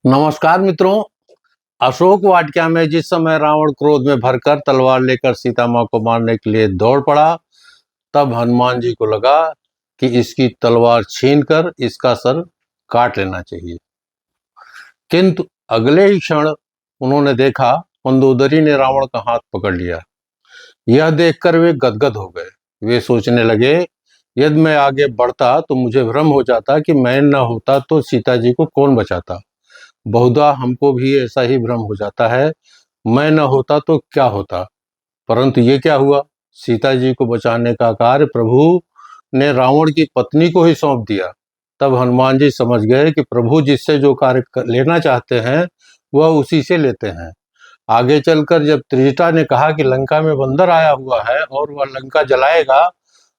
नमस्कार मित्रों। अशोक वाटिका में जिस समय रावण क्रोध में भरकर तलवार लेकर सीता माँ को मारने के लिए दौड़ पड़ा, तब हनुमान जी को लगा कि इसकी तलवार छीनकर इसका सर काट लेना चाहिए। किंतु अगले ही क्षण उन्होंने देखा मंदोदरी ने रावण का हाथ पकड़ लिया। यह देखकर वे गदगद हो गए। वे सोचने लगे, यदि मैं आगे बढ़ता तो मुझे भ्रम हो जाता कि मैं न होता तो सीता जी को कौन बचाता। बहुधा हमको भी ऐसा ही भ्रम हो जाता है, मैं न होता तो क्या होता। परंतु ये क्या हुआ, सीता जी को बचाने का कार्य प्रभु ने रावण की पत्नी को ही सौंप दिया। तब हनुमान जी समझ गए कि प्रभु जिससे जो कार्य लेना चाहते हैं वह उसी से लेते हैं। आगे चलकर जब त्रिजटा ने कहा कि लंका में बंदर आया हुआ है और वह लंका जलाएगा,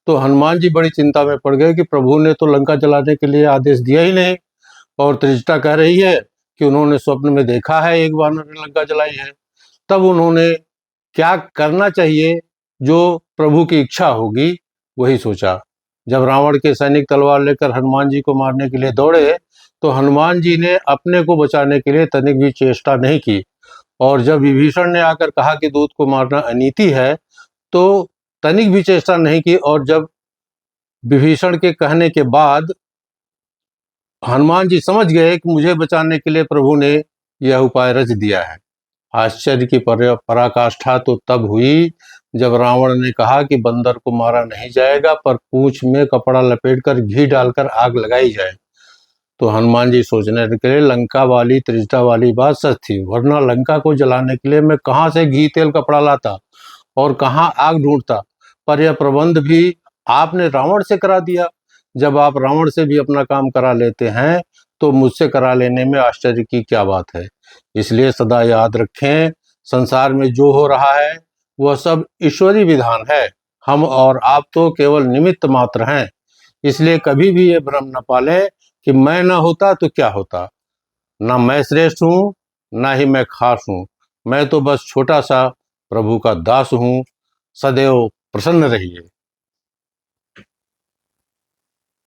तो हनुमान जी बड़ी चिंता में पड़ गए कि प्रभु ने तो लंका जलाने के लिए आदेश दिया ही नहीं, और त्रिजटा कह रही है कि उन्होंने स्वप्न में देखा है एक वानर ने लंका जलाई है। तब उन्होंने क्या करना चाहिए, जो प्रभु की इच्छा होगी वही सोचा। जब रावण के सैनिक तलवार लेकर हनुमान जी को मारने के लिए दौड़े, तो हनुमान जी ने अपने को बचाने के लिए तनिक भी चेष्टा नहीं की। और जब विभीषण ने आकर कहा कि दूत को मारना अनीति है, तो तनिक भी चेष्टा नहीं की। और जब विभीषण के कहने के बाद हनुमान जी समझ गए कि मुझे बचाने के लिए प्रभु ने यह उपाय रच दिया है। आश्चर्य की पराकाष्ठा तो तब हुई जब रावण ने कहा कि बंदर को मारा नहीं जाएगा, पर पूंछ में कपड़ा लपेटकर घी डालकर आग लगाई जाए। तो हनुमान जी सोचने लगे, लंका वाली त्रिजटा वाली बात सच थी, वरना लंका को जलाने के लिए मैं कहाँ से घी तेल कपड़ा लाता और कहाँ आग ढूंढता। पर यह प्रबंध भी आपने रावण से करा दिया। जब आप रावण से भी अपना काम करा लेते हैं, तो मुझसे करा लेने में आश्चर्य की क्या बात है। इसलिए सदा याद रखें, संसार में जो हो रहा है वह सब ईश्वरीय विधान है। हम और आप तो केवल निमित्त मात्र हैं। इसलिए कभी भी ये भ्रम न पालें कि मैं न होता तो क्या होता। ना मैं श्रेष्ठ हूँ, ना ही मैं खास हूँ। मैं तो बस छोटा सा प्रभु का दास हूँ। सदैव प्रसन्न रहिए।